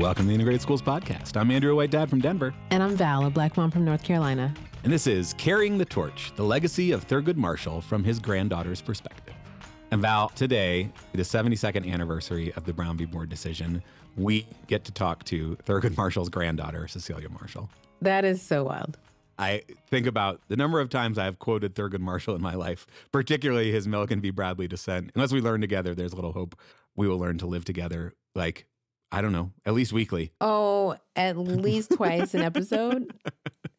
Welcome to the Integrated Schools Podcast. I'm Andrew, a white dad from Denver. And I'm Val, a black mom from North Carolina. And this is Carrying the Torch, the legacy of Thurgood Marshall from his granddaughter's perspective. And Val, today, the 72nd anniversary of the Brown v. Board decision, we get to talk to Thurgood Marshall's granddaughter, Cecilia Marshall. That is so wild. I think about the number of times I've quoted Thurgood Marshall in my life, particularly his Milliken v. Bradley dissent. Unless we learn together, there's little hope we will learn to live together, like, I don't know, at least weekly. Oh, at least twice an episode?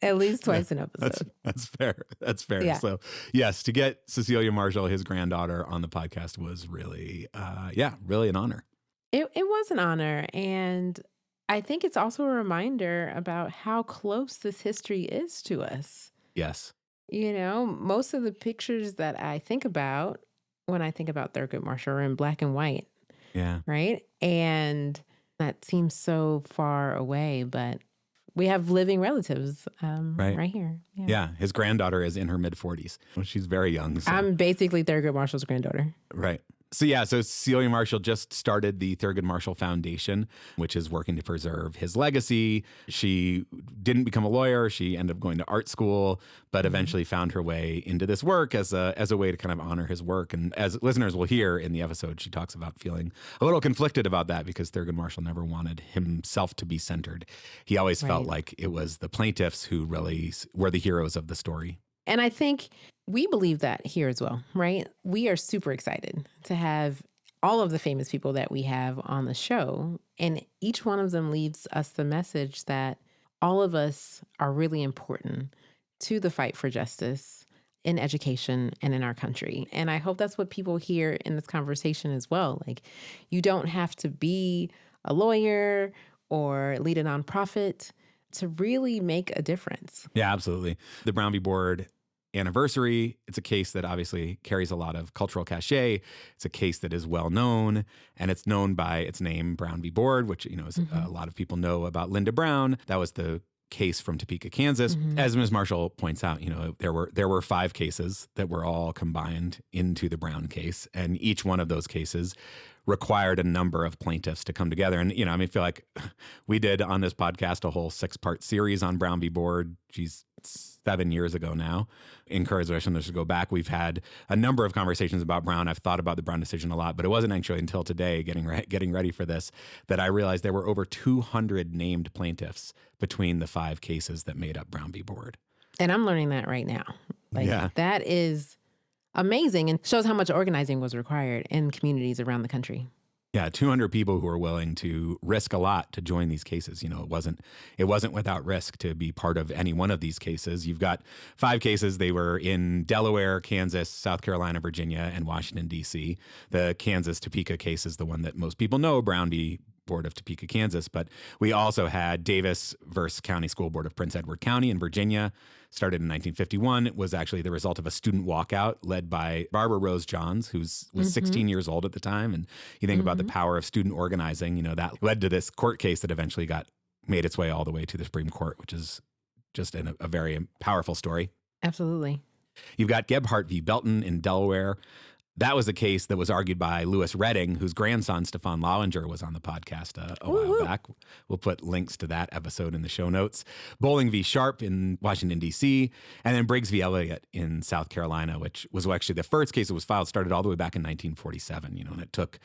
At least twice an episode. That's fair. That's fair. Yeah. So, yes, to get Cecilia Marshall, his granddaughter, on the podcast was really, really an honor. It was an honor. And I think it's also a reminder about how close this history is to us. Yes. You know, most of the pictures that I think about when I think about Thurgood Marshall are in black and white. Yeah. Right? And that seems so far away, but we have living relatives right here. Yeah. His granddaughter is in her mid-40s. Well, she's very young. So. I'm basically Thurgood Marshall's granddaughter. Right. So Cecilia Marshall just started the Thurgood Marshall Foundation, which is working to preserve his legacy. She didn't become a lawyer. She ended up going to art school, but eventually found her way into this work as a way to kind of honor his work. And as listeners will hear in the episode, she talks about feeling a little conflicted about that because Thurgood Marshall never wanted himself to be centered. He always felt like it was the plaintiffs who really were the heroes of the story. And I think we believe that here as well, right? We are super excited to have all of the famous people that we have on the show. And each one of them leaves us the message that all of us are really important to the fight for justice in education and in our country. And I hope that's what people hear in this conversation as well. Like, you don't have to be a lawyer or lead a nonprofit to really make a difference. Yeah, absolutely. The Brown v. Board anniversary, it's a case that obviously carries a lot of cultural cachet. It's a case that is well known, and it's known by its name, Brown v. Board, which, you know, is, a lot of people know about Linda Brown. That was the case from Topeka, Kansas. As Ms. Marshall points out, you know, there were 5 cases that were all combined into the Brown case, and each one of those cases required a number of plaintiffs to come together. And, you know, I feel like we did on this podcast a whole 6-part series on Brown v. Board. Geez, 7 years ago now. Encourage listeners to go back. We've had a number of conversations about Brown. I've thought about the Brown decision a lot, but it wasn't actually until today, getting ready for this, that I realized there were over 200 named plaintiffs between the 5 cases that made up Brown v. Board. And I'm learning that right now. That is amazing and shows how much organizing was required in communities around the country. Yeah, 200 people who are willing to risk a lot to join these cases. You know, it wasn't without risk to be part of any one of these cases. You've got 5 cases. They were in Delaware, Kansas, South Carolina, Virginia, and Washington, D.C. The Kansas Topeka case is the one that most people know, Brown v. Board of Topeka, Kansas. But we also had Davis versus County School Board of Prince Edward County in Virginia. Started in 1951. It was actually the result of a student walkout led by Barbara Rose Johns, who was 16 years old at the time. And you think about the power of student organizing, you know, that led to this court case that eventually made its way all the way to the Supreme Court, which is just a very powerful story. Absolutely. You've got Gebhardt v. Belton in Delaware. That was a case that was argued by Lewis Redding, whose grandson, Stefan Lollinger, was on the podcast a while back. We'll put links to that episode in the show notes. Bowling v. Sharp in Washington, D.C., and then Briggs v. Elliott in South Carolina, which was actually the first case that was filed, started all the way back in 1947, you know, and it took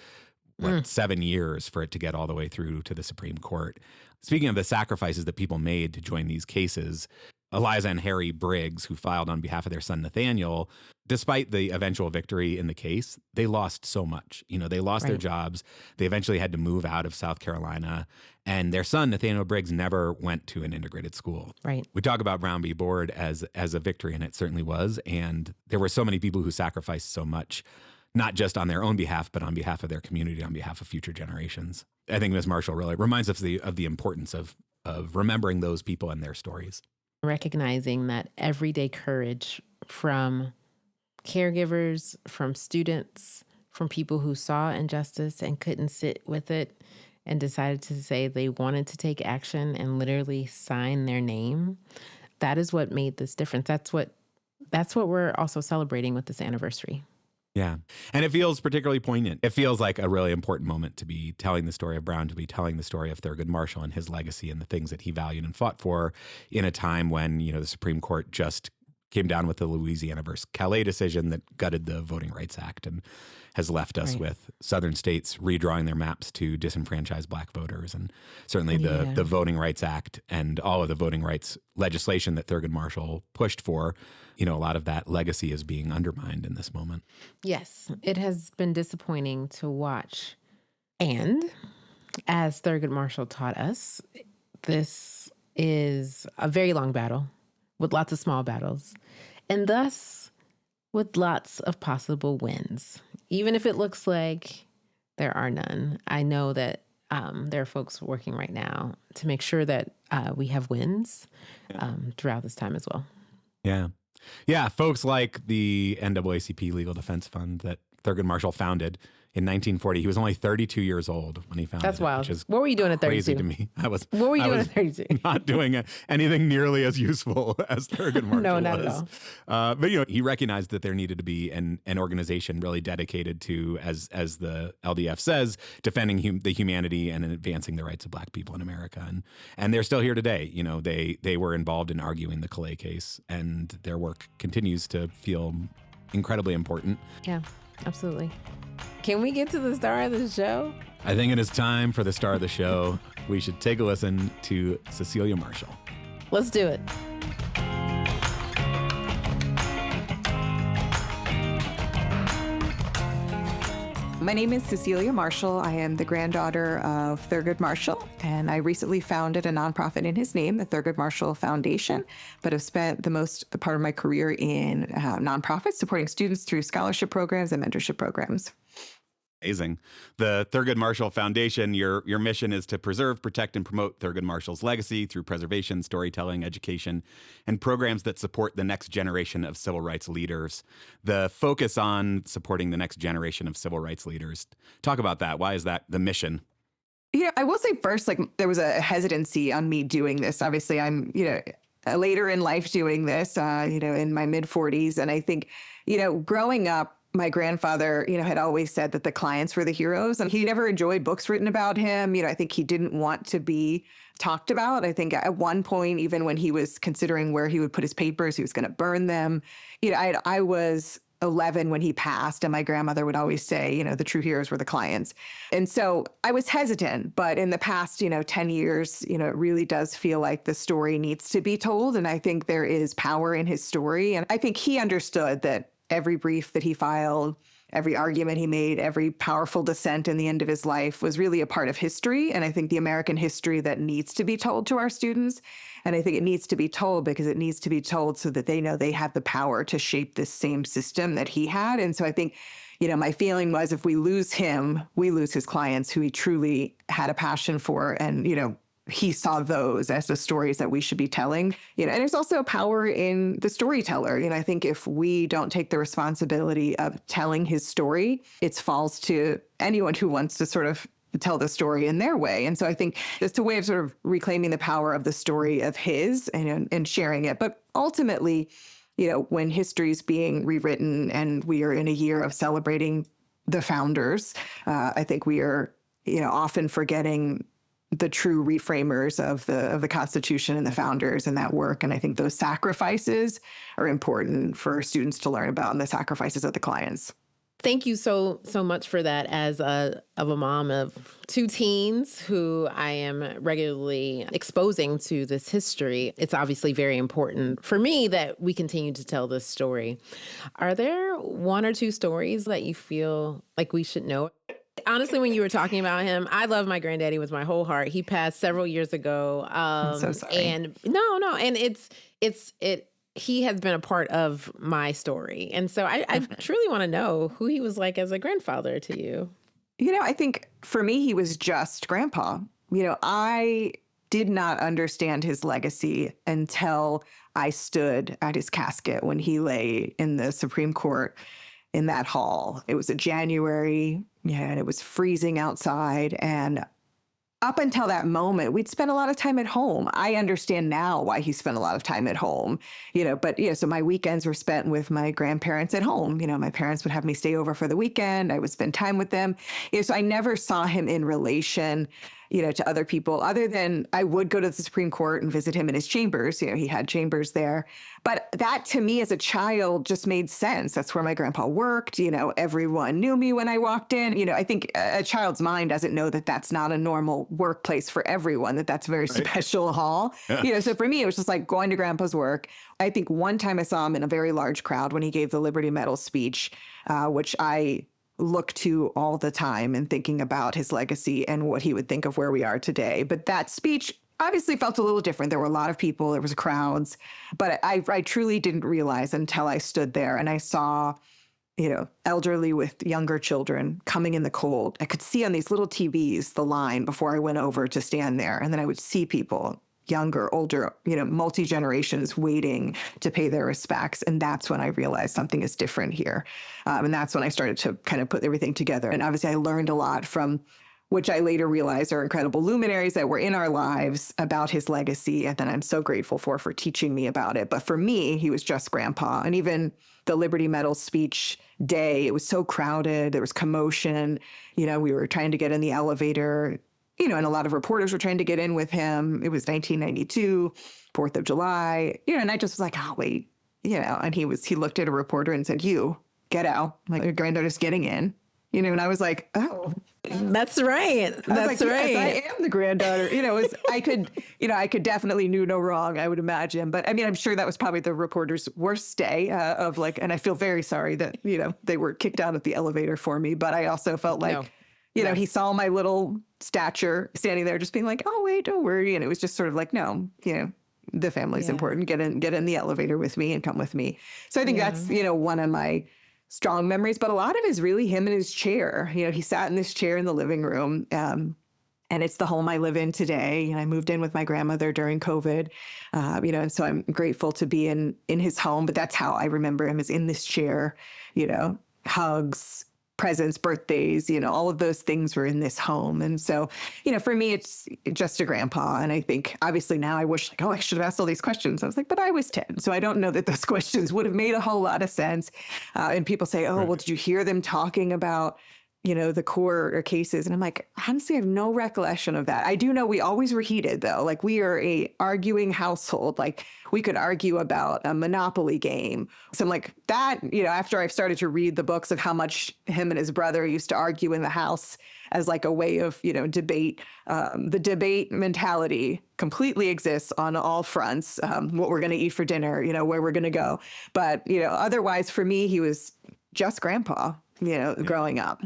7 years for it to get all the way through to the Supreme Court. Speaking of the sacrifices that people made to join these cases, Eliza and Harry Briggs, who filed on behalf of their son Nathaniel, despite the eventual victory in the case, they lost so much. You know, they lost their jobs. They eventually had to move out of South Carolina. And their son, Nathaniel Briggs, never went to an integrated school. Right. We talk about Brown v. Board as a victory, and it certainly was. And there were so many people who sacrificed so much, not just on their own behalf, but on behalf of their community, on behalf of future generations. I think Ms. Marshall really reminds us of the importance of remembering those people and their stories. Recognizing that everyday courage from caregivers, from students, from people who saw injustice and couldn't sit with it and decided to say they wanted to take action and literally sign their name. That is what made this difference. That's what we're also celebrating with this anniversary. Yeah. And it feels particularly poignant. It feels like a really important moment to be telling the story of Brown, to be telling the story of Thurgood Marshall and his legacy and the things that he valued and fought for in a time when, the Supreme Court just came down with the Louisiana versus Calais decision that gutted the Voting Rights Act and has left us Right. with Southern states redrawing their maps to disenfranchise Black voters. And certainly the Voting Rights Act and all of the voting rights legislation that Thurgood Marshall pushed for, a lot of that legacy is being undermined in this moment. Yes, it has been disappointing to watch. And as Thurgood Marshall taught us, this is a very long battle with lots of small battles, and thus with lots of possible wins. Even if it looks like there are none, I know that there are folks working right now to make sure that we have wins throughout this time as well. Yeah. Yeah, folks like the NAACP Legal Defense Fund that Thurgood Marshall founded in 1940. He was only 32 years old when he founded That's it. wild. Which is what were you doing at 32? crazy to me. What were you doing at 32? Not doing anything nearly as useful as Thurgood Marshall No, not was. at all. But he recognized that there needed to be an organization really dedicated to, as the LDF says, defending the humanity and advancing the rights of Black people in America. And they're still here today. They were involved in arguing the Calais case, and their work continues to feel incredibly important. Yeah, absolutely. Can we get to the star of the show? I think it is time for the star of the show. We should take a listen to Cecilia Marshall. Let's do it. My name is Cecilia Marshall. I am the granddaughter of Thurgood Marshall, and I recently founded a nonprofit in his name, the Thurgood Marshall Foundation, but have spent the part of my career in nonprofits, supporting students through scholarship programs and mentorship programs. Amazing. The Thurgood Marshall Foundation, your mission is to preserve, protect, and promote Thurgood Marshall's legacy through preservation, storytelling, education, and programs that support the next generation of civil rights leaders. The focus on supporting the next generation of civil rights leaders. Talk about that. Why is that the mission? I will say first, there was a hesitancy on me doing this. Obviously, I'm, later in life doing this, in my mid-40s. And I think, growing up, my grandfather, had always said that the clients were the heroes, and he never enjoyed books written about him. I think he didn't want to be talked about. I think at one point, even when he was considering where he would put his papers, he was going to burn them. I was 11 when he passed, and my grandmother would always say, the true heroes were the clients. And so I was hesitant, but in the past, 10 years, it really does feel like the story needs to be told. And I think there is power in his story. And I think he understood that every brief that he filed, every argument he made, every powerful dissent in the end of his life was really a part of history. And I think the American history that needs to be told to our students. And I think it needs to be told because it needs to be told so that they know they have the power to shape this same system that he had. And so I think, my feeling was if we lose him, we lose his clients who he truly had a passion for. And, he saw those as the stories that we should be telling. And there's also power in the storyteller. I think if we don't take the responsibility of telling his story, it falls to anyone who wants to sort of tell the story in their way. And so I think it's a way of sort of reclaiming the power of the story of his and sharing it. But ultimately, when history is being rewritten and we are in a year of celebrating the founders, I think we are, often forgetting the true reframers of the Constitution and the founders and that work. And I think those sacrifices are important for students to learn about, and the sacrifices of the clients. Thank you so much for that. As a mom of two teens who I am regularly exposing to this history, it's obviously very important for me that we continue to tell this story. Are there one or two stories that you feel like we should know? Honestly, when you were talking about him, I love my granddaddy with my whole heart. He passed several years ago. I'm so sorry. And no. And he has been a part of my story. And so I truly want to know who he was like as a grandfather to you. I think for me, he was just grandpa. I did not understand his legacy until I stood at his casket when he lay in the Supreme Court in that hall. It was a January, and it was freezing outside. And up until that moment, we'd spent a lot of time at home. I understand now why he spent a lot of time at home, but so my weekends were spent with my grandparents at home. My parents would have me stay over for the weekend. I would spend time with them. So I never saw him in relation, to other people, other than I would go to the Supreme Court and visit him in his chambers. He had chambers there. But that to me as a child just made sense. That's where my grandpa worked. Everyone knew me when I walked in. I think a child's mind doesn't know that that's not a normal workplace for everyone, that that's a very special hall. Yeah. So for me, it was just like going to grandpa's work. I think one time I saw him in a very large crowd when he gave the Liberty Medal speech, which I look to all the time and thinking about his legacy and what he would think of where we are today. But that speech obviously felt a little different. There were a lot of people, there was crowds, but I truly didn't realize until I stood there and I saw, elderly with younger children coming in the cold. I could see on these little TVs the line before I went over to stand there. And then I would see people, younger, older, multi-generations waiting to pay their respects. And that's when I realized something is different here. And that's when I started to kind of put everything together. And obviously I learned a lot from which I later realized are incredible luminaries that were in our lives about his legacy. And then I'm so grateful for teaching me about it. But for me, he was just grandpa. And even the Liberty Medal speech day, it was so crowded. There was commotion. We were trying to get in the elevator, and a lot of reporters were trying to get in with him. It was 1992, 4th of July, and I just was like, oh, wait, and he looked at a reporter and said, you get out. Like, your granddaughter's getting in, and I was like, oh. That's right. That's right. Yes, I am the granddaughter. I could definitely do no wrong, I would imagine. But I mean, I'm sure that was probably the reporter's worst day and I feel very sorry that, they were kicked out of the elevator for me. But I also felt like, he saw my little stature standing there just being like, oh, wait, don't worry. And it was just sort of like, no, the family's important. Get in the elevator with me and come with me. So I think that's, one of my strong memories, but a lot of it is really him in his chair. He sat in this chair in the living room, and it's the home I live in today. And I moved in with my grandmother during COVID, and so I'm grateful to be in his home. But that's how I remember him, is in this chair, hugs, presents, birthdays, all of those things were in this home. And so, for me, it's just a grandpa. And I think obviously now I wish like, oh, I should have asked all these questions. I was like, but I was 10. So I don't know that those questions would have made a whole lot of sense. And people say, oh, well, did you hear them talking about, the core cases? And I'm like, honestly, I have no recollection of that. I do know we always were heated though. Like, we are a arguing household. Like, we could argue about a Monopoly game. So I'm like that, after I've started to read the books of how much him and his brother used to argue in the house as like a way of, debate, the debate mentality completely exists on all fronts. What we're going to eat for dinner, where we're going to go. But, otherwise for me, he was just grandpa, growing up.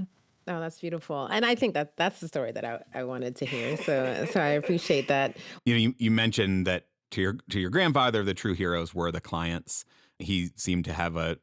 Oh, that's beautiful. And I think that's the story that I wanted to hear. So I appreciate that. You mentioned that to your grandfather, the true heroes were the clients. He seemed to have a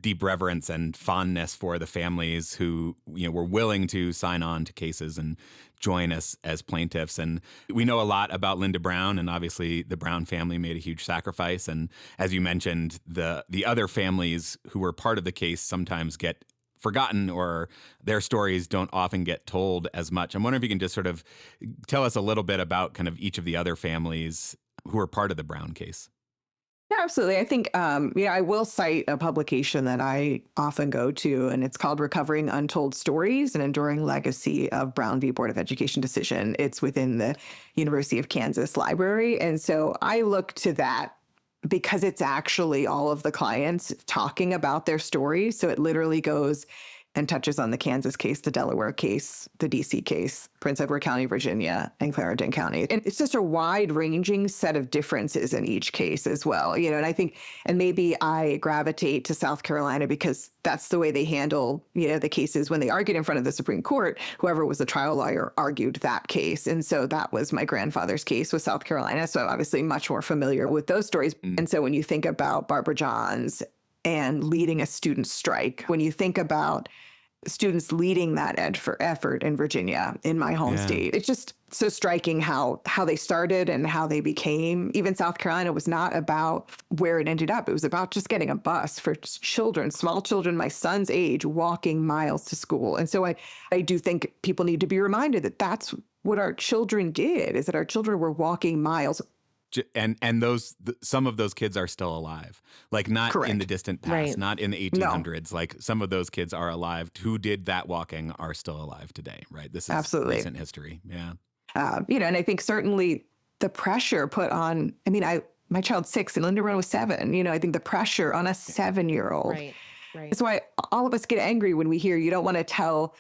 deep reverence and fondness for the families who, were willing to sign on to cases and join us as plaintiffs. And we know a lot about Linda Brown, and obviously the Brown family made a huge sacrifice. And as you mentioned, the other families who were part of the case sometimes get forgotten, or their stories don't often get told as much. I'm wondering if you can just sort of tell us a little bit about kind of each of the other families who are part of the Brown case. Yeah, absolutely. I think, I will cite a publication that I often go to, and it's called Recovering Untold Stories, an Enduring Legacy of Brown v. Board of Education Decision. It's within the University of Kansas Library. And so I look to that because it's actually all of the clients talking about their stories. So it literally goes and touches on the Kansas case, the Delaware case, the DC case, Prince Edward County, Virginia, and Clarendon County. And it's just a wide-ranging set of differences in each case as well. And I think, and maybe I gravitate to South Carolina because that's the way they handle, the cases when they argued in front of the Supreme Court. Whoever was the trial lawyer argued that case. And so that was my grandfather's case with South Carolina. So I'm obviously much more familiar with those stories. And so when you think about Barbara Johns and leading a student strike, when you think about students leading that effort in Virginia, in my home state. It's just so striking how they started and how they became. Even South Carolina was not about where it ended up. It was about just getting a bus for children, small children, my son's age, walking miles to school. And so I do think people need to be reminded that that's what our children did, is that our children were walking miles. And some of those kids are still alive, like not Correct. in the distant past, Right. not in the 1800s. Like some of those kids are alive who did that walking are still alive today, right? This is Absolutely. recent history. Yeah. And I think certainly the pressure put on, my child's 6 and Linda Rowan was 7. I think the pressure on a 7-year-old. Right. That's why all of us get angry when we hear you don't want to tell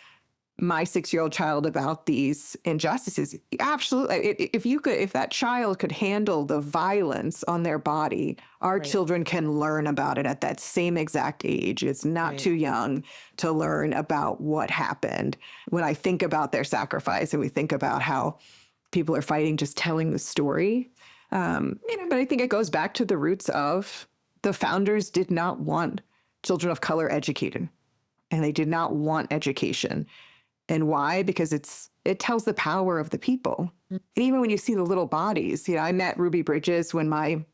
my 6-year-old child about these injustices. Absolutely. If that child could handle the violence on their body, our children can learn about it at that same exact age. It's not too young to learn about what happened. When I think about their sacrifice and we think about how people are fighting just telling the story, but I think it goes back to the roots of the founders did not want children of color educated, and they did not want education. And why? Because it tells the power of the people. And even when you see the little bodies, I met Ruby Bridges when my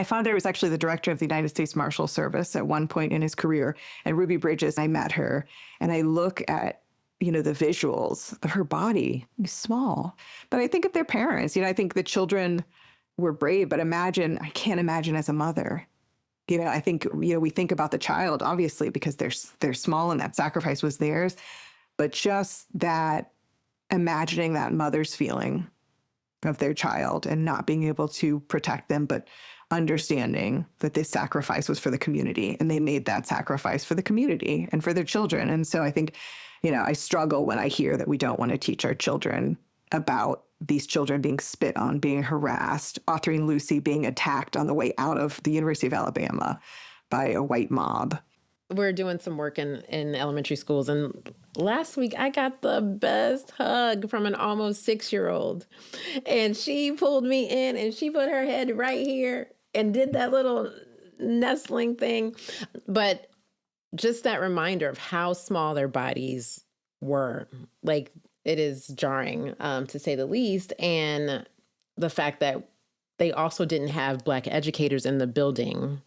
father was actually the director of the United States Marshal Service at one point in his career. And Ruby Bridges, I met her and I look at, the visuals of her body, small. But I think of their parents, I think the children were brave, but I can't imagine as a mother. I think, we think about the child, obviously, because they're small and that sacrifice was theirs. But just that, imagining that mother's feeling of their child and not being able to protect them, but understanding that this sacrifice was for the community and they made that sacrifice for the community and for their children. And so I think, I struggle when I hear that we don't want to teach our children about these children being spit on, being harassed, Autherine Lucy being attacked on the way out of the University of Alabama by a white mob. We're doing some work in elementary schools. And last week, I got the best hug from an almost 6-year-old. And she pulled me in and she put her head right here and did that little nestling thing. But just that reminder of how small their bodies were, like, it is jarring, to say the least. And the fact that they also didn't have Black educators in the building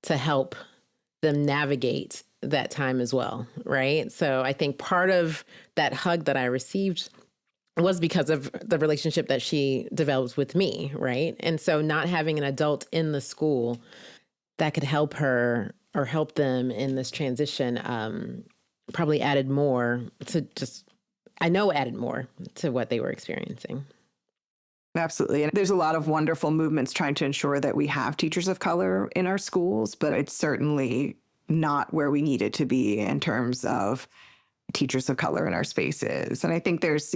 to help them navigate that time as well, right? So I think part of that hug that I received was because of the relationship that she developed with me, right? And so not having an adult in the school that could help her or help them in this transition probably added more to added more to what they were experiencing. Absolutely. And there's a lot of wonderful movements trying to ensure that we have teachers of color in our schools, but it's certainly not where we need it to be in terms of teachers of color in our spaces. And I think there's,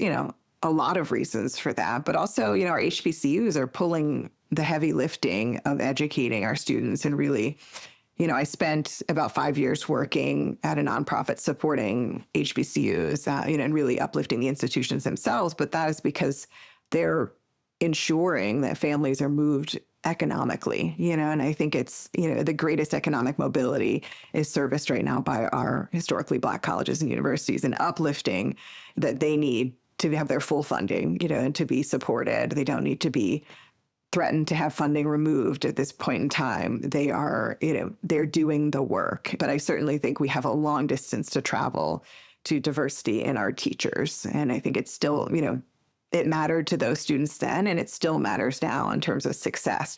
a lot of reasons for that, but also, our HBCUs are pulling the heavy lifting of educating our students. And really, I spent about 5 years working at a nonprofit supporting HBCUs, and really uplifting the institutions themselves. But that is because they're ensuring that families are moved economically, and I think it's, the greatest economic mobility is serviced right now by our historically Black colleges and universities, and uplifting that they need to have their full funding, and to be supported. They don't need to be threatened to have funding removed at this point in time. They are, they're doing the work. But I certainly think we have a long distance to travel to diversity in our teachers. And I think it's still, it mattered to those students then, and it still matters now in terms of success.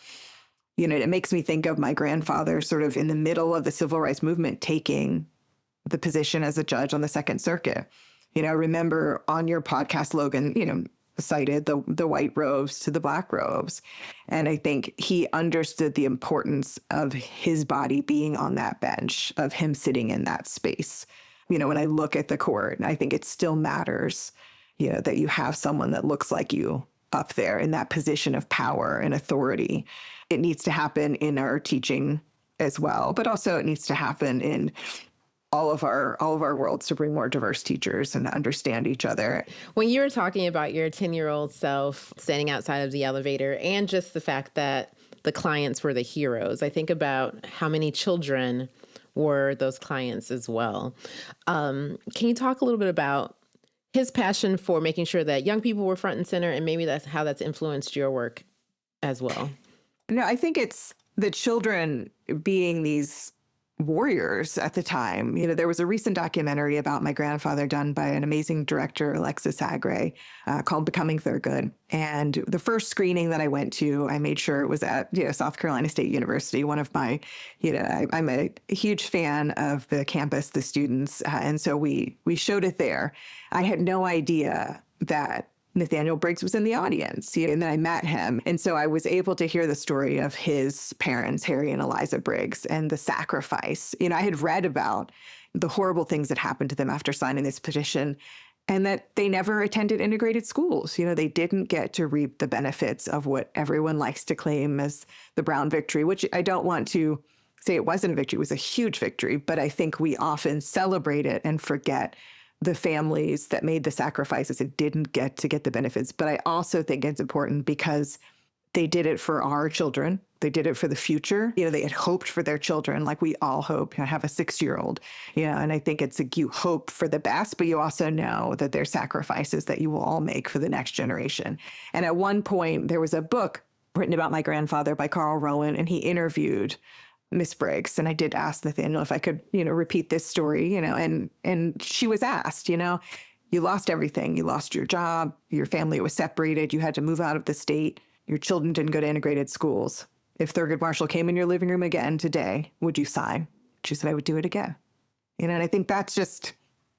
It makes me think of my grandfather sort of in the middle of the civil rights movement taking the position as a judge on the Second Circuit. I remember on your podcast, Logan, cited the white robes to the Black robes. And I think he understood the importance of his body being on that bench, of him sitting in that space. When I look at the court, I think it still matters that you have someone that looks like you up there in that position of power and authority. It needs to happen in our teaching as well, but also it needs to happen in all of our worlds to bring more diverse teachers and understand each other. When you were talking about your 10-year-old self standing outside of the elevator and just the fact that the clients were the heroes, I think about how many children were those clients as well. Can you talk a little bit about his passion for making sure that young people were front and center, and maybe that's how that's influenced your work as well? No, I think it's the children being these warriors at the time. There was a recent documentary about my grandfather done by an amazing director, Alexis Agre, called Becoming Thurgood. And the first screening that I went to, I made sure it was at South Carolina State University. One of my, I'm a huge fan of the campus, the students. And so we showed it there. I had no idea that Nathaniel Briggs was in the audience, and then I met him. And so I was able to hear the story of his parents, Harry and Eliza Briggs, and the sacrifice. I had read about the horrible things that happened to them after signing this petition, and that they never attended integrated schools. They didn't get to reap the benefits of what everyone likes to claim as the Brown victory, which I don't want to say it wasn't a victory. It was a huge victory, but I think we often celebrate it and forget the families that made the sacrifices and didn't get the benefits. But I also think it's important because they did it for our children. They did it for the future. They had hoped for their children, like we all hope. I have a 6-year-old, and I think it's you hope for the best, but you also know that there's sacrifices that you will all make for the next generation. And at one point, there was a book written about my grandfather by Carl Rowan, and he interviewed Miss Briggs. And I did ask Nathaniel if I could, repeat this story, and she was asked, you lost everything. You lost your job. Your family was separated. You had to move out of the state. Your children didn't go to integrated schools. If Thurgood Marshall came in your living room again today, would you sign? She said, I would do it again. And I think that's just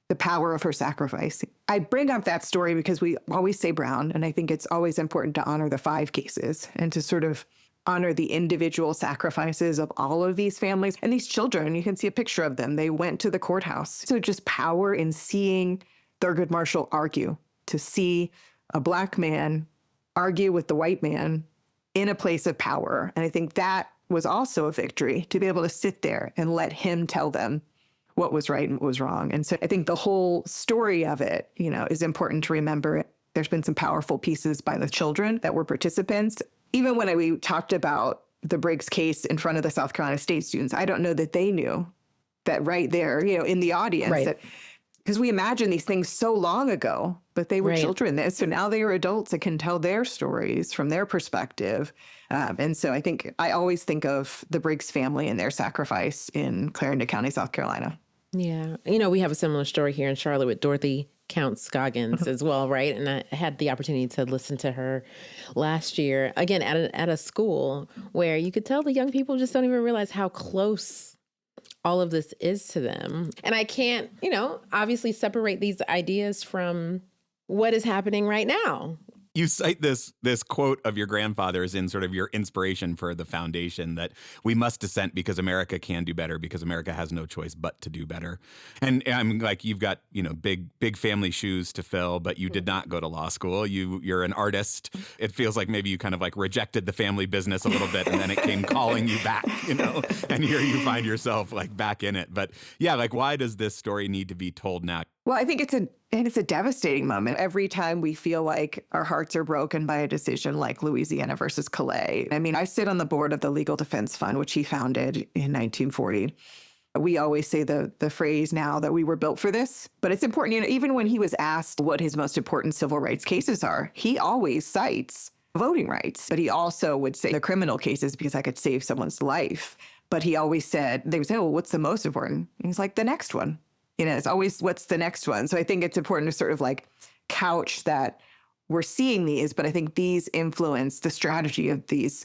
the power of her sacrifice. I bring up that story because we always say Brown, and I think it's always important to honor the 5 cases and to sort of honor the individual sacrifices of all of these families and these children. You can see a picture of them. They went to the courthouse. So just power in seeing Thurgood Marshall argue, to see a Black man argue with the white man in a place of power. And I think that was also a victory, to be able to sit there and let him tell them what was right and what was wrong. And so I think the whole story of it, is important to remember. There's been some powerful pieces by the children that were participants. Even when we talked about the Briggs case in front of the South Carolina State students, I don't know that they knew that right there, in the audience, right. that because we imagine these things so long ago, but they were right. children. So now they are adults that can tell their stories from their perspective. And so I think I always think of the Briggs family and their sacrifice in Clarendon County, South Carolina. Yeah. We have a similar story here in Charlotte with Dorothy Count Scoggins as well, right? And I had the opportunity to listen to her last year, again, at a school where you could tell the young people just don't even realize how close all of this is to them. And I can't, obviously separate these ideas from what is happening right now. You cite this quote of your grandfather's in sort of your inspiration for the foundation, that we must dissent because America can do better, because America has no choice but to do better. And I'm like, you've got, big family shoes to fill, but you did not go to law school. You're an artist. It feels like maybe you kind of like rejected the family business a little bit, and then it came calling you back, and here you find yourself like back in it. But yeah, like, why does this story need to be told now? Well, I think it's a devastating moment. Every time we feel like our hearts are broken by a decision like Louisiana versus Calais. I mean, I sit on the board of the Legal Defense Fund, which he founded in 1940. We always say the phrase now that we were built for this, but it's important, even when he was asked what his most important civil rights cases are, he always cites voting rights, but he also would say the criminal cases because I could save someone's life. But he always said, they would say, well, what's the most important? And he's like, the next one. It's always what's the next one. So I think it's important to sort of like couch that we're seeing these, but I think these influence the strategy of these,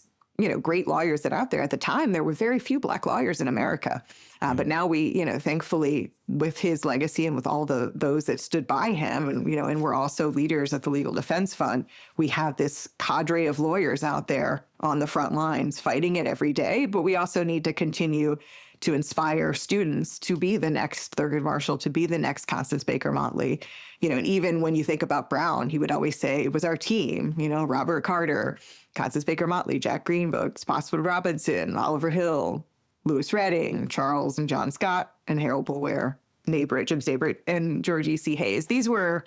great lawyers that are out there. At the time, there were very few Black lawyers in America. But now we, thankfully, with his legacy and with all those that stood by him, and we're also leaders at the Legal Defense Fund, we have this cadre of lawyers out there on the front lines fighting it every day. But we also need to continue to inspire students to be the next Thurgood Marshall, to be the next Constance Baker Motley. And even when you think about Brown, he would always say, it was our team, Robert Carter, Constance Baker Motley, Jack Greenberg, Spotswood Robinson, Oliver Hill, Louis Redding, Charles and John Scott, and Harold Bulwer, Naybrit, Jim Saybrit, and George E.C. Hayes. These were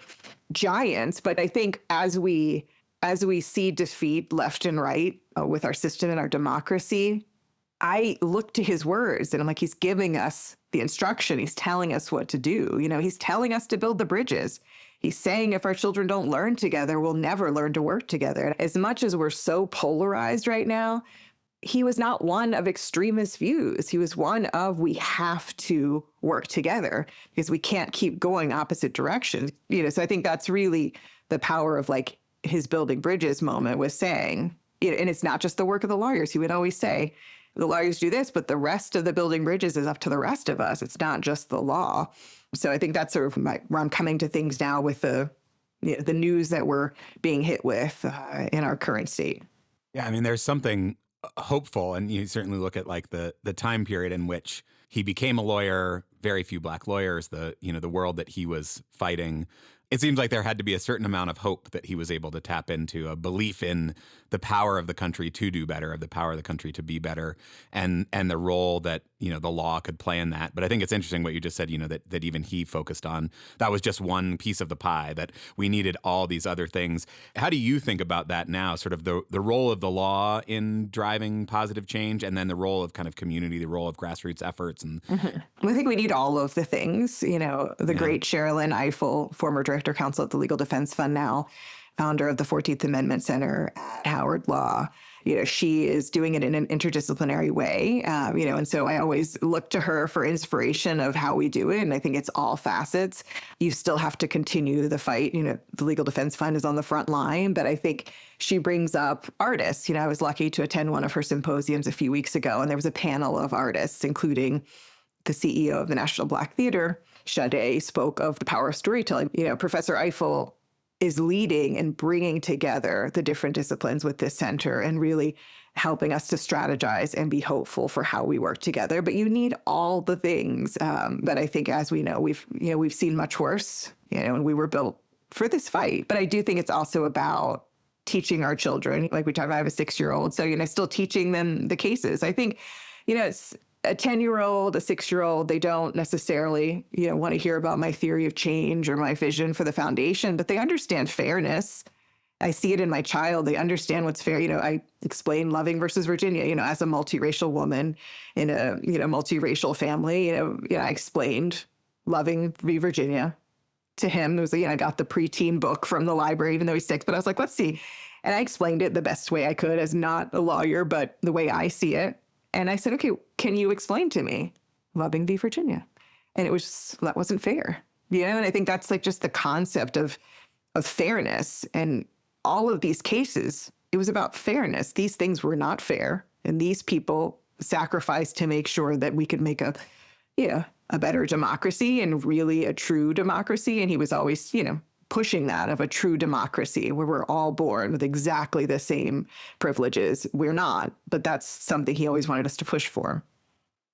giants, but I think as we see defeat left and right with our system and our democracy, I look to his words and I'm like, he's giving us the instruction. He's telling us what to do. He's telling us to build the bridges. He's saying if our children don't learn together, we'll never learn to work together. As much as we're so polarized right now, he was not one of extremist views. He was one of we have to work together because we can't keep going opposite directions. So I think that's really the power of like his building bridges moment was saying, and it's not just the work of the lawyers. He would always say, the lawyers do this, but the rest of the building bridges is up to the rest of us. It's not just the law. So I think that's sort of where I'm coming to things now with the news that we're being hit with in our current state. Yeah, I mean, there's something hopeful, and you certainly look at like the time period in which he became a lawyer. Very few Black lawyers. The world that he was fighting. It seems like there had to be a certain amount of hope that he was able to tap into, a belief in the power of the country to do better, of the power of the country to be better, and the role that the law could play in that. But I think it's interesting what you just said, that even he focused on. That was just one piece of the pie, that we needed all these other things. How do you think about that now, sort of the role of the law in driving positive change, and then the role of kind of community, the role of grassroots efforts? And I think we need all of the things. The great Sherilyn Ifill, former director counsel at the Legal Defense Fund now, founder of the 14th Amendment Center at Howard Law. She is doing it in an interdisciplinary way, and so I always look to her for inspiration of how we do it. And I think it's all facets. You still have to continue the fight. The Legal Defense Fund is on the front line, but I think she brings up artists. I was lucky to attend one of her symposiums a few weeks ago, and there was a panel of artists, including the CEO of the National Black Theater. Sade spoke of the power of storytelling. Professor Ifill is leading and bringing together the different disciplines with this center and really helping us to strategize and be hopeful for how we work together. But you need all the things. But I think, as we know, we've seen much worse, and we were built for this fight. But I do think it's also about teaching our children. Like we talked about, I have a 6-year-old, so still teaching them the cases. I think, it's a 10-year-old, a 6-year-old, they don't necessarily, want to hear about my theory of change or my vision for the foundation, but they understand fairness. I see it in my child. They understand what's fair. I explain Loving versus Virginia, as a multiracial woman in a, multiracial family, I explained Loving v. Virginia to him. It was, I got the preteen book from the library, even though he's 6, but I was like, let's see. And I explained it the best way I could as not a lawyer, but the way I see it. And I said, okay, can you explain to me Loving v. Virginia? And that wasn't fair, and I think that's like just the concept of fairness. And all of these cases, it was about fairness. These things were not fair. And these people sacrificed to make sure that we could make a better democracy, and really a true democracy. And he was always, pushing that of a true democracy where we're all born with exactly the same privileges. We're not, but that's something he always wanted us to push for.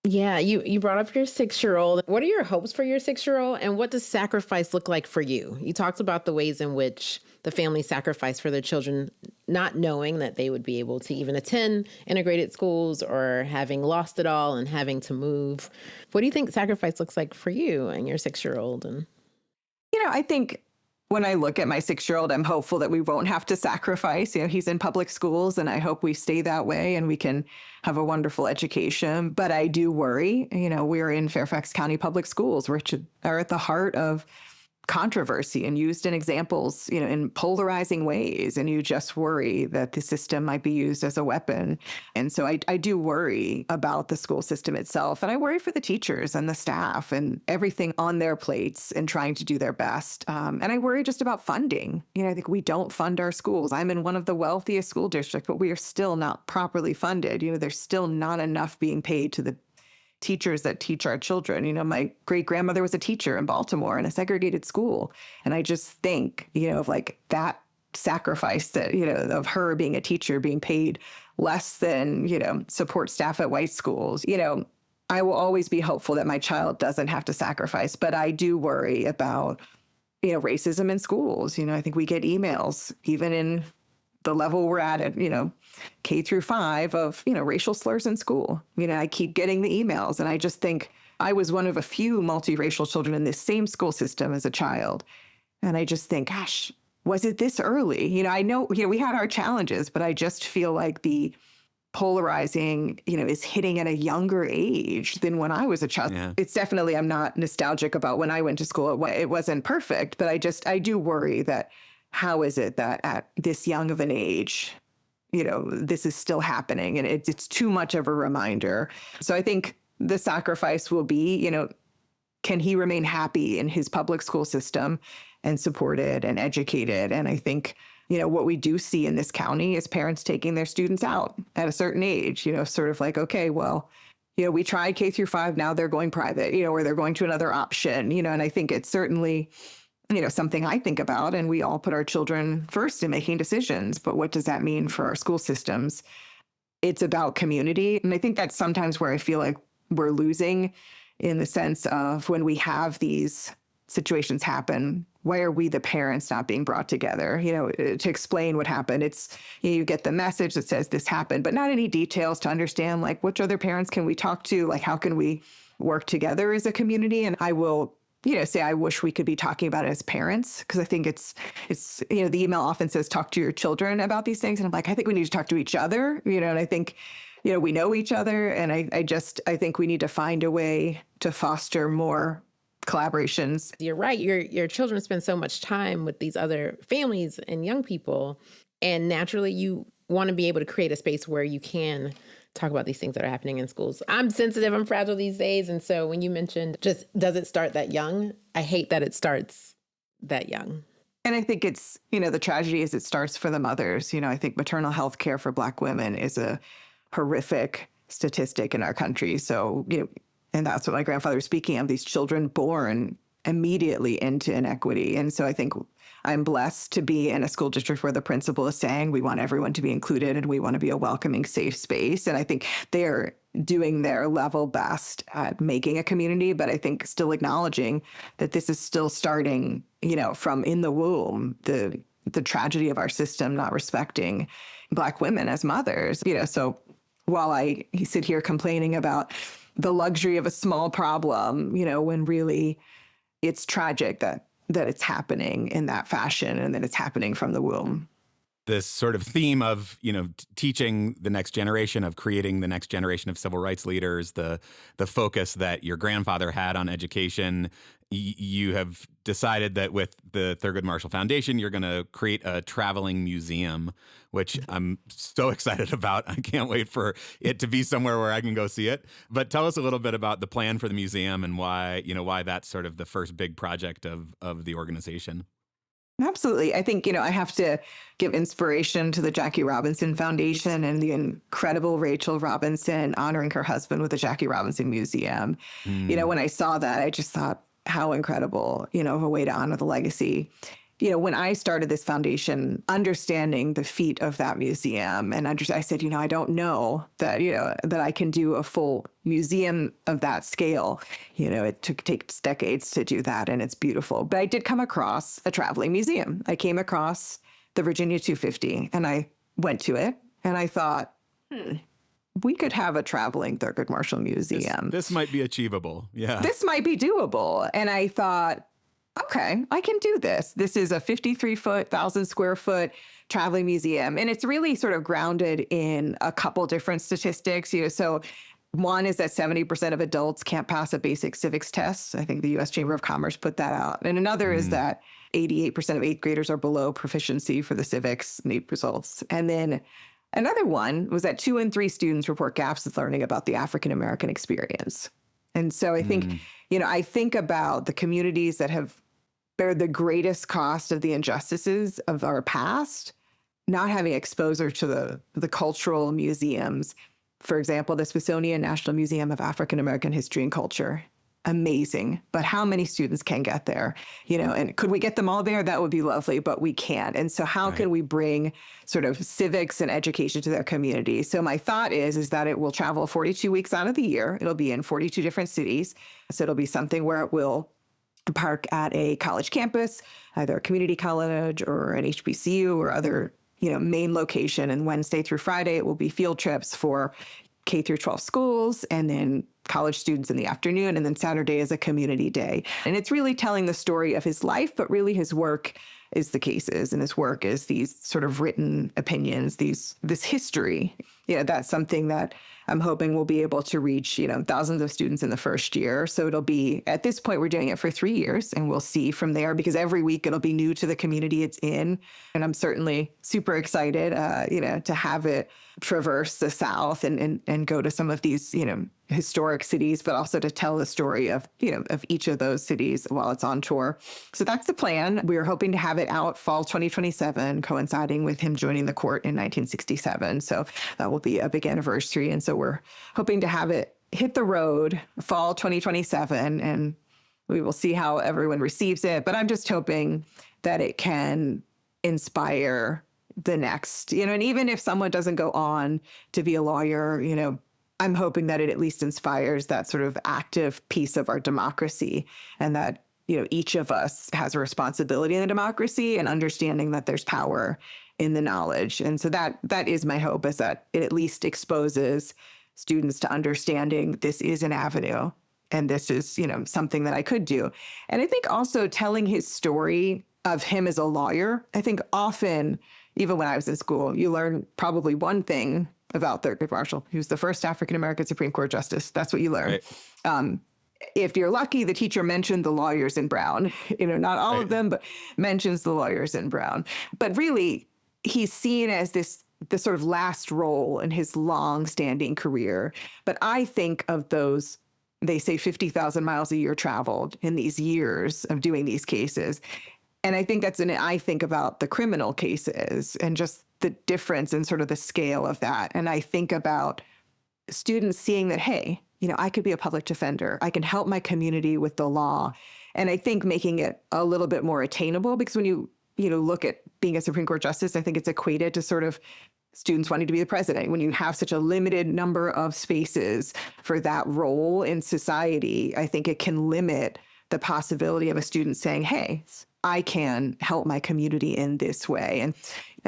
Yeah, you brought up your 6-year-old. What are your hopes for your 6-year-old, and what does sacrifice look like for you? You talked about the ways in which the family sacrificed for their children, not knowing that they would be able to even attend integrated schools, or having lost it all and having to move. What do you think sacrifice looks like for you and your 6-year-old? And I think when I look at my 6-year-old, I'm hopeful that we won't have to sacrifice. He's in public schools, and I hope we stay that way and we can have a wonderful education. But I do worry, we're in Fairfax County Public Schools, which are at the heart of controversy and used in examples, in polarizing ways. And you just worry that the system might be used as a weapon. And so I do worry about the school system itself. And I worry for the teachers and the staff and everything on their plates and trying to do their best. And I worry just about funding. I think we don't fund our schools. I'm in one of the wealthiest school districts, but we are still not properly funded. There's still not enough being paid to the teachers that teach our children. My great-grandmother was a teacher in Baltimore in a segregated school. And I just think, of like that sacrifice that, of her being a teacher, being paid less than, support staff at white schools. I will always be hopeful that my child doesn't have to sacrifice, but I do worry about, racism in schools. I think we get emails, even in the level we're at, K through 5 of, racial slurs in school. I keep getting the emails, and I just think I was one of a few multiracial children in this same school system as a child. And I just think, gosh, was it this early? I know, we had our challenges, but I just feel like the polarizing, is hitting at a younger age than when I was a child. Yeah. It's definitely, I'm not nostalgic about when I went to school. It wasn't perfect, but I do worry that how is it that at this young of an age, this is still happening, and it's too much of a reminder. So I think the sacrifice will be, can he remain happy in his public school system and supported and educated? And I think, what we do see in this county is parents taking their students out at a certain age, sort of like, okay, well, we tried K through 5, now they're going private, or they're going to another option, and I think it's certainly, something I think about, and we all put our children first in making decisions. But what does that mean for our school systems? It's about community. And I think that's sometimes where I feel like we're losing, in the sense of when we have these situations happen, why are we, the parents, not being brought together, to explain what happened? It's, you get the message that says this happened, but not any details to understand, like, which other parents can we talk to? Like, how can we work together as a community? And I will, say I wish we could be talking about it as parents, because I think it's, the email often says, talk to your children about these things. And I'm like, I think we need to talk to each other, and I think, we know each other. And I think we need to find a way to foster more collaborations. You're right. Your children spend so much time with these other families and young people. And naturally, you want to be able to create a space where you can talk about these things that are happening in schools. I'm sensitive, I'm fragile these days. And so when you mentioned just, does it start that young? I hate that it starts that young. And I think it's, the tragedy is it starts for the mothers. I think maternal health care for Black women is a horrific statistic in our country. So, and that's what my grandfather was speaking of, these children born immediately into inequity. And so I think I'm blessed to be in a school district where the principal is saying we want everyone to be included and we want to be a welcoming, safe space. And I think they're doing their level best at making a community, but I think still acknowledging that this is still starting, from in the womb, the tragedy of our system not respecting Black women as mothers. So while I sit here complaining about the luxury of a small problem, when really it's tragic that it's happening in that fashion and that it's happening from the womb. This sort of theme of, teaching the next generation, of creating the next generation of civil rights leaders, the focus that your grandfather had on education. You have decided that with the Thurgood Marshall Foundation, you're going to create a traveling museum, which I'm so excited about. I can't wait for it to be somewhere where I can go see it. But tell us a little bit about the plan for the museum and why that's sort of the first big project of the organization. Absolutely. I think, I have to give inspiration to the Jackie Robinson Foundation and the incredible Rachel Robinson honoring her husband with the Jackie Robinson Museum. When I saw that, I just thought, how incredible, a way to honor the legacy. When I started this foundation, understanding the feat of that museum, and I said, I don't know that, that I can do a full museum of that scale. It takes decades to do that, and it's beautiful. But I did come across a traveling museum. I came across the Virginia 250, and I went to it, and I thought, we could have a traveling Thurgood Marshall Museum. This might be achievable. Yeah. This might be doable. And I thought, okay, I can do this. This is a 53-foot, 1,000 square foot traveling museum. And it's really sort of grounded in a couple different statistics. So one is that 70% of adults can't pass a basic civics test. I think the U.S. Chamber of Commerce put that out. And another is that 88% of eighth graders are below proficiency for the civics NAEP results. And then another one was that 2 in 3 students report gaps in learning about the African-American experience. And so I think, I think about the communities that have bear the greatest cost of the injustices of our past, not having exposure to the cultural museums. For example, the Smithsonian National Museum of African American History and Culture. Amazing. But how many students can get there? And could we get them all there? That would be lovely, but we can't. And so how can we bring sort of civics and education to their community? So my thought is that it will travel 42 weeks out of the year. It'll be in 42 different cities. So it'll be something where it will park at a college campus, either a community college or an HBCU or other, main location. And Wednesday through Friday, it will be field trips for K through 12 schools and then college students in the afternoon. And then Saturday is a community day. And it's really telling the story of his life, but really his work is the cases. And his work is these sort of written opinions, this history that's something that I'm hoping we'll be able to reach, thousands of students in the first year. So it'll be, at this point, we're doing it for 3 years, and we'll see from there, because every week it'll be new to the community it's in. And I'm certainly super excited, to have it traverse the South and go to some of these, historic cities, but also to tell the story of each of those cities while it's on tour. So that's the plan. We're hoping to have it out fall 2027, coinciding with him joining the court in 1967. So that will be a big anniversary. And so we're hoping to have it hit the road fall 2027, and we will see how everyone receives it. But I'm just hoping that it can inspire the next, and even if someone doesn't go on to be a lawyer, I'm hoping that it at least inspires that sort of active piece of our democracy, and that, each of us has a responsibility in the democracy, and understanding that there's power in the knowledge. And so that is my hope, is that it at least exposes students to understanding this is an avenue, and this is, something that I could do. And I think also telling his story of him as a lawyer, I think often, even when I was in school, you learn probably one thing about Thurgood Marshall. He was the first African-American Supreme Court justice. That's what you learn. Right. If you're lucky, the teacher mentioned the lawyers in Brown, not all of them, but mentions the lawyers in Brown. But really, he's seen as this sort of last role in his long-standing career. But I think of those, they say 50,000 miles a year traveled in these years of doing these cases. And I think I think about the criminal cases and just the difference in sort of the scale of that. And I think about students seeing that, hey, I could be a public defender. I can help my community with the law. And I think making it a little bit more attainable, because when you look at being a Supreme Court justice, I think it's equated to sort of students wanting to be the president. When you have such a limited number of spaces for that role in society, I think it can limit the possibility of a student saying, hey, I can help my community in this way. And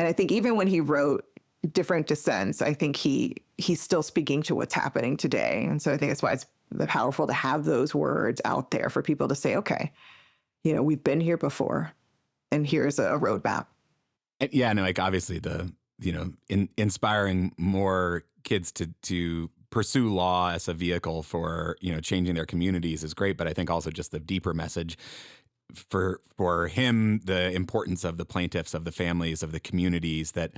I think even when he wrote Different Descents, I think he's still speaking to what's happening today. And so I think that's why it's powerful to have those words out there for people to say, okay, we've been here before, and here's a roadmap. Yeah, no, obviously inspiring more kids to pursue law as a vehicle for, changing their communities is great. But I think also just the deeper message for him, the importance of the plaintiffs, of the families, of the communities, that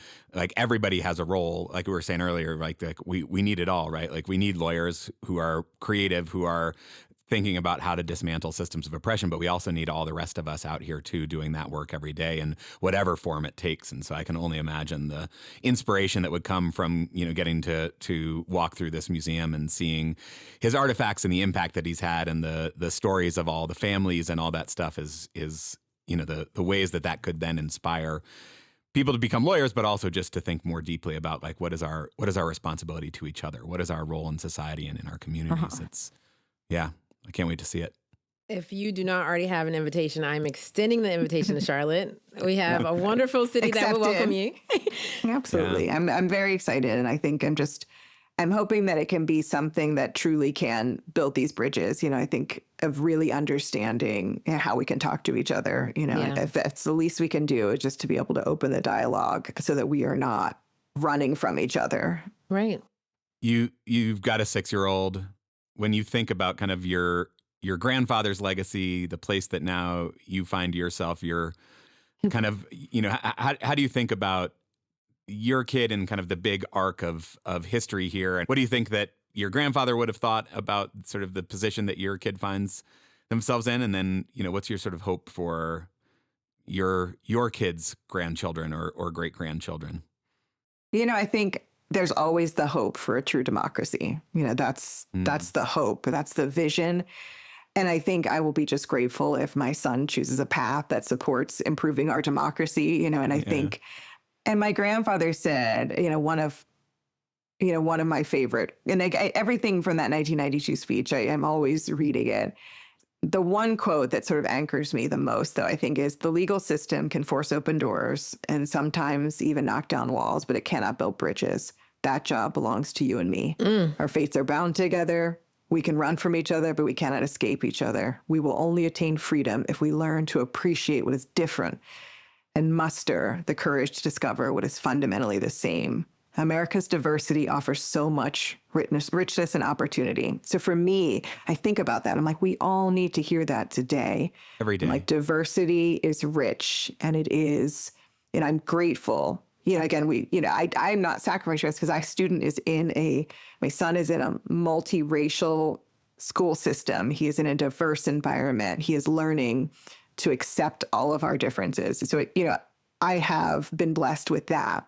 everybody has a role. Like we were saying earlier, we need it all, right? We need lawyers who are creative, who are thinking about how to dismantle systems of oppression, but we also need all the rest of us out here too, doing that work every day in whatever form it takes. And so I can only imagine the inspiration that would come from, getting to walk through this museum and seeing his artifacts and the impact that he's had, and the stories of all the families and all that stuff is the ways that could then inspire people to become lawyers, but also just to think more deeply about what is our responsibility to each other? What is our role in society and in our communities? Yeah. I can't wait to see it. If you do not already have an invitation, I'm extending the invitation to Charlotte. We have a wonderful city that will welcome you. Absolutely. Yeah. I'm very excited. And I think I'm hoping that it can be something that truly can build these bridges. I think of really understanding how we can talk to each other. If that's the least we can do, is just to be able to open the dialogue so that we are not running from each other. Right. You've got a 6-year-old. When you think about kind of your grandfather's legacy, the place that now you find yourself, you're kind of, how do you think about your kid and kind of the big arc of history here? And what do you think that your grandfather would have thought about sort of the position that your kid finds themselves in? And then, what's your sort of hope for your kids' grandchildren or great-grandchildren? I think there's always the hope for a true democracy. That's the hope. That's the vision. And I think I will be just grateful if my son chooses a path that supports improving our democracy, and I think, and my grandfather said, one of my favorite, and everything from that 1992 speech, I am always reading it. The one quote that sort of anchors me the most, though, I think, is the legal system can force open doors and sometimes even knock down walls, but it cannot build bridges. That job belongs to you and me. Our fates are bound together. We can run from each other, but we cannot escape each other. We will only attain freedom if we learn to appreciate what is different and muster the courage to discover what is fundamentally the same. America's diversity offers so much richness and opportunity. So for me, I think about that. I'm like, we all need to hear that today. Every day. I'm like, diversity is rich, and it is, and I'm grateful. Again, I'm not sacrificing this because my son is in a multiracial school system. He is in a diverse environment. He is learning to accept all of our differences. So, I have been blessed with that.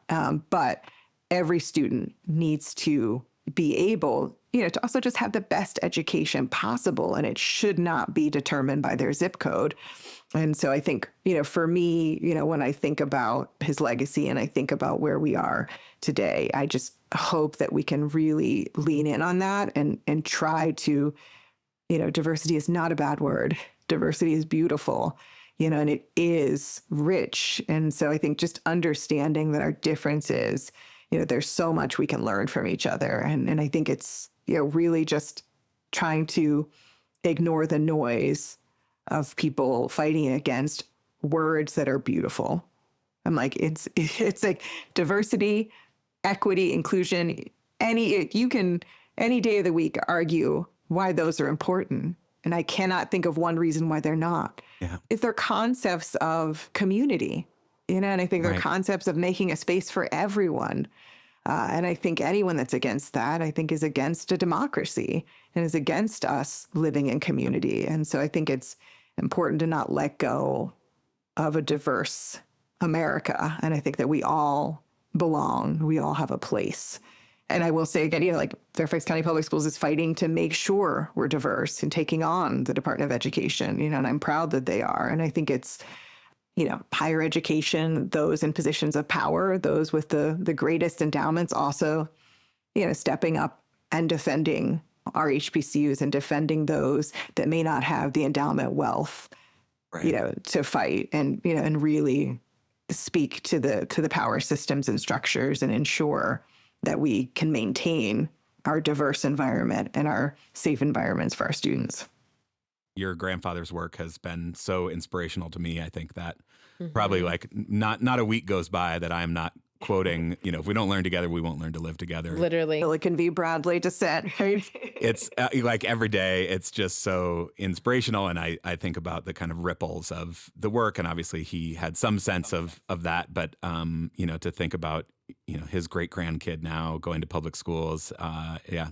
But every student needs to be able, to also just have the best education possible. And it should not be determined by their zip code. And so I think, for me, when I think about his legacy and I think about where we are today, I just hope that we can really lean in on that and try to, diversity is not a bad word. Diversity is beautiful, and it is rich. And so I think just understanding that our differences, there's so much we can learn from each other. And I think it's, really just trying to ignore the noise of people fighting against words that are beautiful. I'm like, it's like diversity, equity, inclusion, you can any day of the week argue why those are important. And I cannot think of one reason why they're not. Yeah. If they're concepts of community, and I think they're concepts of making a space for everyone. And I think anyone that's against that, I think is against a democracy and is against us living in community. And so I think it's important to not let go of a diverse America. And I think that we all belong. We all have a place. And I will say again, like Fairfax County Public Schools is fighting to make sure we're diverse and taking on the Department of Education, and I'm proud that they are. And I think it's, higher education, those in positions of power, those with the greatest endowments also, stepping up and defending our HBCUs and defending those that may not have the endowment wealth, to fight and, and really speak to the power systems and structures and ensure that we can maintain our diverse environment and our safe environments for our students. Your grandfather's work has been so inspirational to me. I think that probably like not a week goes by that I'm not quoting, if we don't learn together, we won't learn to live together. Literally. Silicon v. Bradley dissent, right? It's like every day, it's just so inspirational. And I think about the kind of ripples of the work. And obviously he had some sense of that. But, to think about, his great grandkid now going to public schools.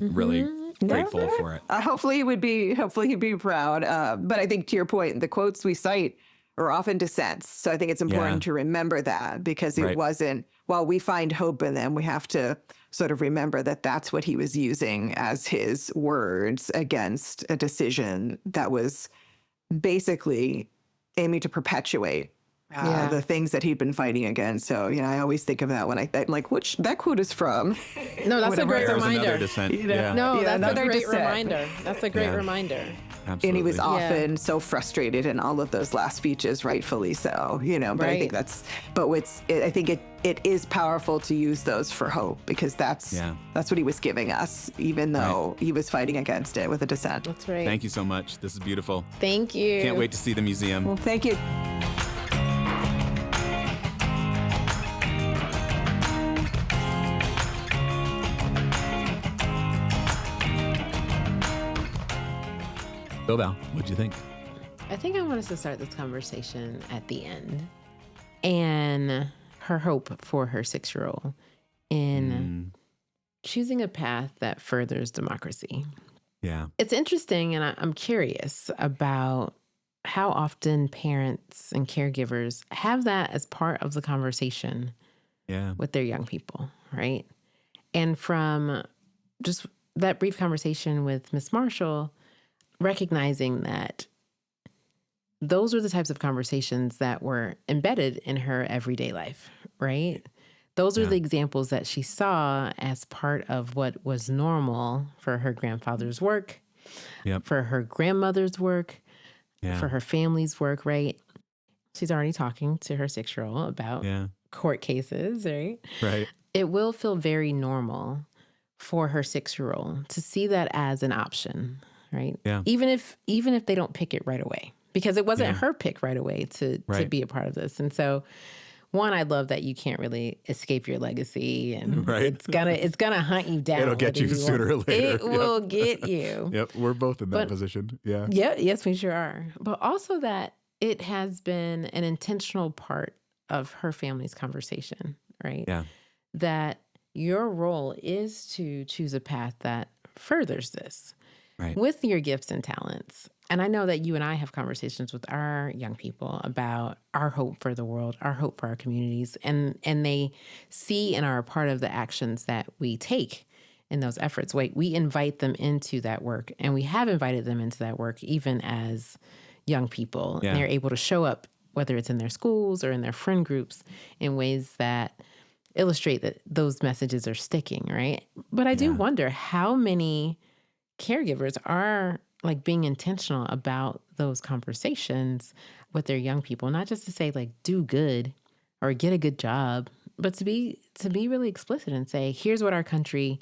Really grateful for it. Hopefully he'd be proud. But I think to your point, the quotes we cite are often dissents. So I think it's important to remember that because it wasn't, while we find hope in them, we have to sort of remember that that's what he was using as his words against a decision that was basically aiming to perpetuate the things that he'd been fighting against. So, I always think of that when I'm like, which that quote is from. No, that's a great reminder. Another dissent. No, that's a great dissent. reminder. That's a great reminder. Absolutely. And he was often so frustrated in all of those last speeches, rightfully so, but I think I think it is powerful to use those for hope because that's what he was giving us, even though he was fighting against it with a dissent. That's right. Thank you so much. This is beautiful. Thank you. Can't wait to see the museum. Well, thank you. Bill Val, what'd you think? I think I want us to start this conversation at the end and her hope for her 6-year-old in choosing a path that furthers democracy. Yeah. It's interesting, and I'm curious about how often parents and caregivers have that as part of the conversation with their young people, right? And from just that brief conversation with Miss Marshall, recognizing that those were the types of conversations that were embedded in her everyday life, right? Those are the examples that she saw as part of what was normal for her grandfather's work, for her grandmother's work, for her family's work, right? She's already talking to her 6-year-old about court cases, right? Right. It will feel very normal for her 6-year-old to see that as an option, right? Yeah. Even if they don't pick it right away, because it wasn't her pick right away to be a part of this. And so one, I love that you can't really escape your legacy, and Right. it's gonna hunt you down. It'll get you sooner or later. It will get you. Yep. We're both in that position. Yeah. Yeah, yes, we sure are. But also that it has been an intentional part of her family's conversation, right? Yeah. That your role is to choose a path that furthers this with your gifts and talents. And I know that you and I have conversations with our young people about our hope for the world, our hope for our communities, and they see and are a part of the actions that we take in those efforts. We invite them into that work, and we have invited them into that work even as young people. Yeah. And they're able to show up, whether it's in their schools or in their friend groups, in ways that illustrate that those messages are sticking, right? But I do wonder how many caregivers are like being intentional about those conversations with their young people, not just to say like do good or get a good job, but to be really explicit and say, here's what our country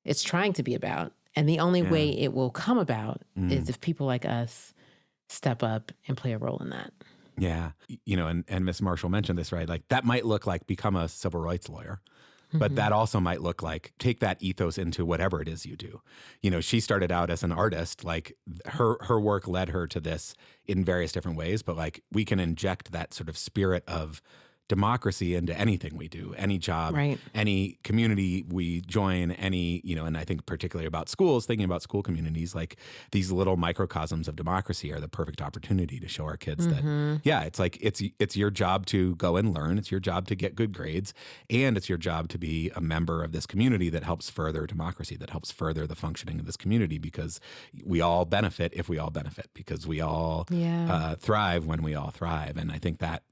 is trying to be about. And the only way it will come about is if people like us step up and play a role in that. Yeah. And Miss Marshall mentioned this, right? Like that might look like become a civil rights lawyer. But that also might look like take that ethos into whatever it is you do. She started out as an artist, like her work led her to this in various different ways, but like we can inject that sort of spirit of democracy into anything we do, any job, any community we join, and I think particularly about schools, thinking about school communities, like these little microcosms of democracy are the perfect opportunity to show our kids that, it's like, it's your job to go and learn. It's your job to get good grades. And it's your job to be a member of this community that helps further democracy, that helps further the functioning of this community, because we all benefit if we all benefit, because we all thrive when we all thrive. And I think that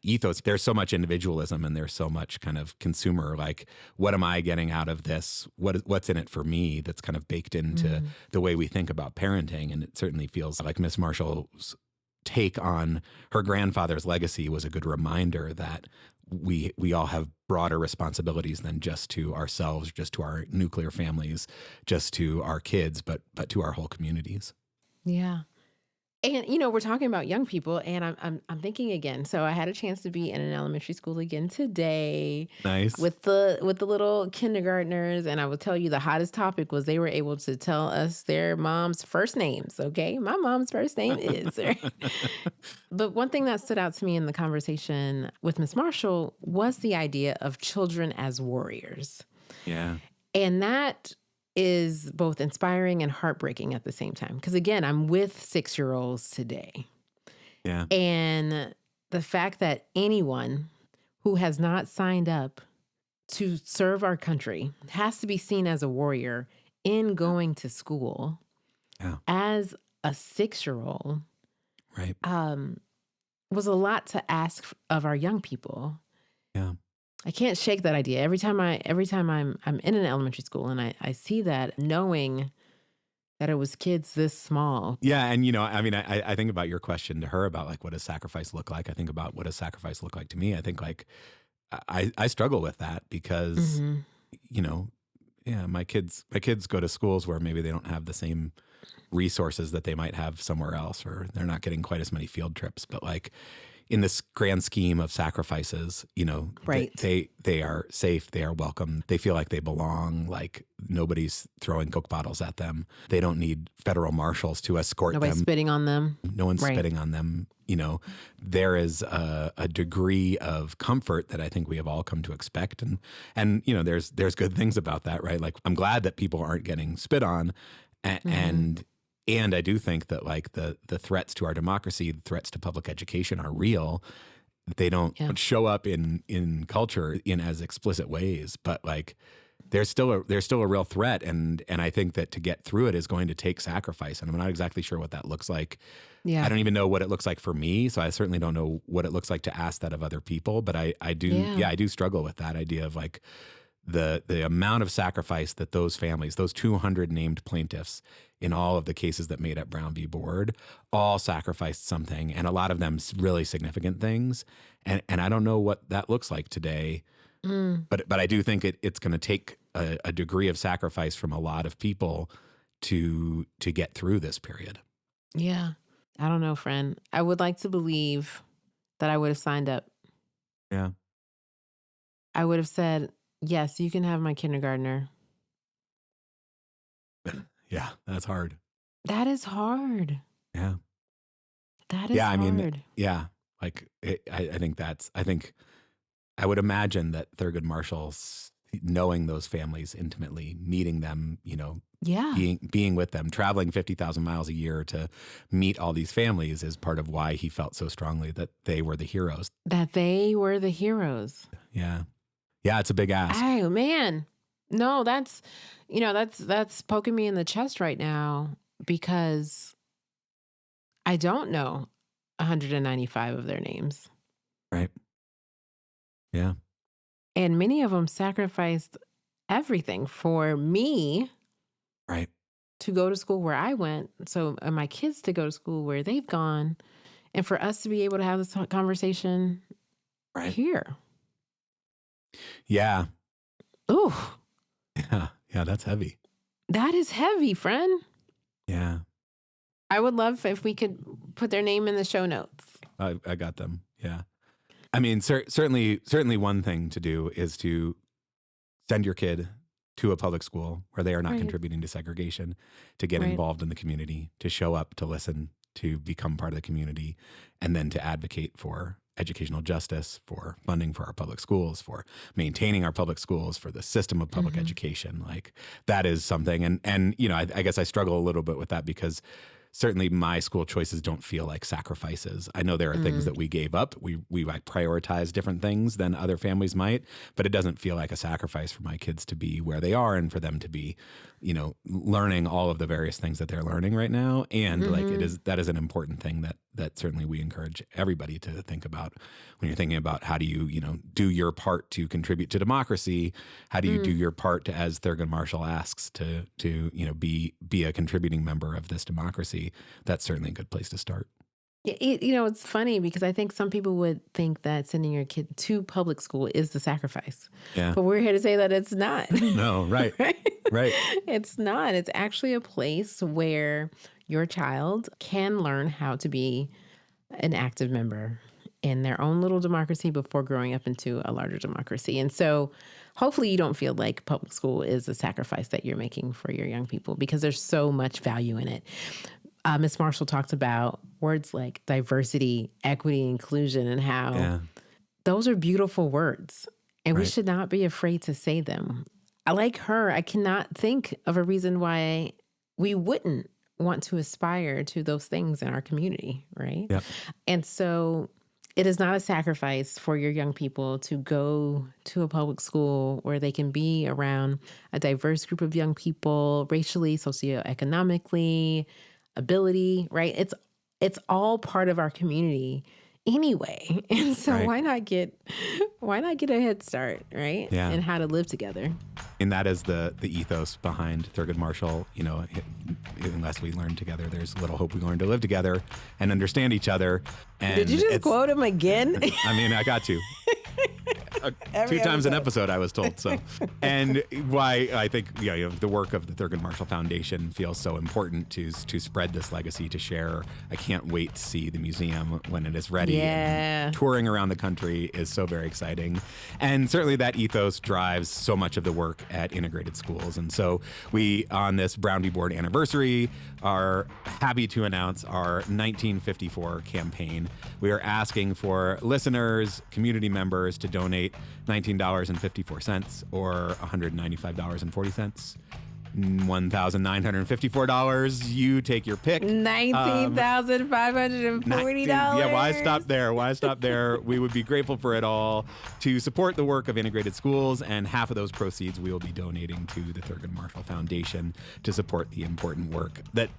ethos, there's so much individualism and there's so much kind of consumer, like, what am I getting out of this? What's in it for me? That's kind of baked into the way we think about parenting. And it certainly feels like Miss Marshall's take on her grandfather's legacy was a good reminder that we all have broader responsibilities than just to ourselves, just to our nuclear families, just to our kids, but to our whole communities. Yeah. And, we're talking about young people, and I'm thinking again. So I had a chance to be in an elementary school again today. Nice. With the little kindergartners. And I will tell you the hottest topic was they were able to tell us their mom's first names. Okay. My mom's first name is. But one thing that stood out to me in the conversation with Miss Marshall was the idea of children as warriors. Yeah. And that is both inspiring and heartbreaking at the same time. Because again, I'm with 6-year-olds today. Yeah. And the fact that anyone who has not signed up to serve our country has to be seen as a warrior in going to school as a 6-year-old right. Was a lot to ask of our young people. Yeah. I can't shake that idea. Every time I'm in an elementary school and I see that, knowing that it was kids this small. Yeah. And, I think about your question to her about like, what does sacrifice look like? I think about what does sacrifice look like to me? I think like, I struggle with that because, my kids go to schools where maybe they don't have the same resources that they might have somewhere else, or they're not getting quite as many field trips. But like, in this grand scheme of sacrifices, they are safe, they are welcome, they feel like they belong, like nobody's throwing Coke bottles at them. They don't need federal marshals to escort Nobody's them. spitting on them. No one's spitting on them. There is a degree of comfort that I think we have all come to expect. And there's good things about that, right? Like, I'm glad that people aren't getting spit on. And I do think that like the threats to our democracy, the threats to public education are real. They don't show up in culture in as explicit ways, but like there's still a real threat. And I think that to get through it is going to take sacrifice. And I'm not exactly sure what that looks like. Yeah. I don't even know what it looks like for me. So I certainly don't know what it looks like to ask that of other people. But I do struggle with that idea of like the amount of sacrifice that those families, those 200 named plaintiffs in all of the cases that made up Brown v. Board, all sacrificed something, and a lot of them really significant things. And I don't know what that looks like today. But I do think it's going to take a degree of sacrifice from a lot of people to get through this period. Yeah. I don't know, friend. I would like to believe that I would have signed up. Yeah. I would have said, yes, you can have my kindergartner. Yeah, that's hard. That is hard. Yeah. That is Yeah, I mean, hard. yeah. Like, I think I would imagine that Thurgood Marshall's knowing those families intimately, meeting them, Yeah. being with them, traveling 50,000 miles a year to meet all these families is part of why he felt so strongly that they were the heroes. That they were the heroes. Yeah. Yeah, it's a big ask. Oh, man. No, that's poking me in the chest right now because I don't know 195 of their names. Right. Yeah. And many of them sacrificed everything for me Right. to go to school where I went. So my kids to go to school where they've gone. And for us to be able to have this conversation here. Yeah. Ooh. Yeah. Yeah, that's heavy. That is heavy, friend. Yeah. I would love if we could put their name in the show notes. I got them. Yeah. I mean, certainly one thing to do is to send your kid to a public school where they are not contributing to segregation, to get involved in the community, to show up, to listen, to become part of the community, and then to advocate for educational justice, for funding for our public schools, for maintaining our public schools, for the system of public education. Like, that is something. And I guess I struggle a little bit with that because certainly my school choices don't feel like sacrifices. I know there are things that we gave up. We like prioritize different things than other families might, but it doesn't feel like a sacrifice for my kids to be where they are and for them to be, learning all of the various things that they're learning right now. And that is an important thing that certainly we encourage everybody to think about when you're thinking about how do you, do your part to contribute to democracy? How do you do your part to, as Thurgood Marshall asks, to be a contributing member of this democracy? That's certainly a good place to start. It's funny because I think some people would think that sending your kid to public school is the sacrifice. Yeah. But we're here to say that it's not. No, right. Right. It's not. It's actually a place where your child can learn how to be an active member in their own little democracy before growing up into a larger democracy. And so hopefully you don't feel like public school is a sacrifice that you're making for your young people because there's so much value in it. Ms. Marshall talked about words like diversity, equity, inclusion, and how those are beautiful words. And we should not be afraid to say them. I like her. I cannot think of a reason why we wouldn't want to aspire to those things in our community, right? Yep. And so it is not a sacrifice for your young people to go to a public school where they can be around a diverse group of young people, racially, socioeconomically, ability, right? It's all part of our community anyway. And so why not get a head start, right? Yeah. And how to live together. And that is the ethos behind Thurgood Marshall. Unless we learn together, there's little hope we learn to live together and understand each other. And did you just quote him again? I mean, I got to. 2 times an episode, I was told. So, and why I think the work of the Thurgood Marshall Foundation feels so important to spread this legacy, to share. I can't wait to see the museum when it is ready. Yeah. And touring around the country is so very exciting, and certainly that ethos drives so much of the work at integrated schools. And so we, on this Brown v. Board anniversary, are happy to announce our 1954 campaign. We are asking for listeners, community members to donate $19.54 or $195.40. $1,954. You take your pick. $19,540. Yeah, why stop there? Why stop there? We would be grateful for it all to support the work of integrated schools, and half of those proceeds we will be donating to the Thurgood Marshall Foundation to support the important work that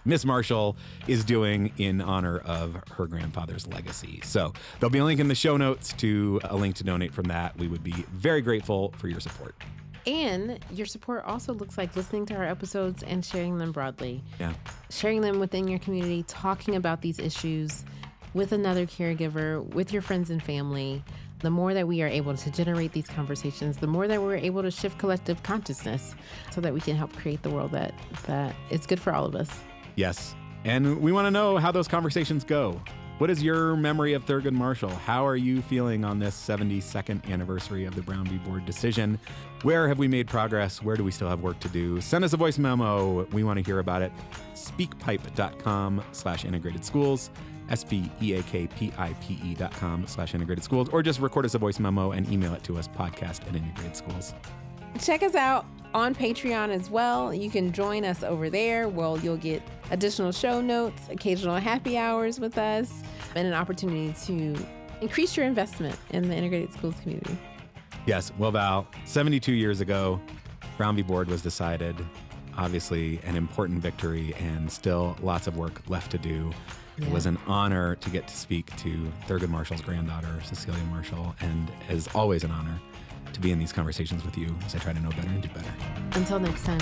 Miss Marshall is doing in honor of her grandfather's legacy. So there'll be a link in the show notes to a link to donate from that. We would be very grateful for your support. And your support also looks like listening to our episodes and sharing them broadly. Yeah. Sharing them within your community, talking about these issues with another caregiver, with your friends and family. The more that we are able to generate these conversations, the more that we're able to shift collective consciousness so that we can help create the world that is good for all of us. Yes. And we want to know how those conversations go. What is your memory of Thurgood Marshall? How are you feeling on this 72nd anniversary of the Brown v. Board decision? Where have we made progress? Where do we still have work to do? Send us a voice memo. We want to hear about it. Speakpipe.com/integrated schools. SPEAKPIPE.com/integrated schools. Or just record us a voice memo and email it to us, podcast@integrated-schools. Check us out on Patreon as well. You can join us over there. Well, you'll get additional show notes, occasional happy hours with us, and an opportunity to increase your investment in the integrated schools community. Yes. Well, Val, 72 years ago, Brown v. Board was decided. Obviously, an important victory and still lots of work left to do. Yeah. It was an honor to get to speak to Thurgood Marshall's granddaughter, Cecilia Marshall, and is always an honor to be in these conversations with you as I try to know better and do better. Until next time.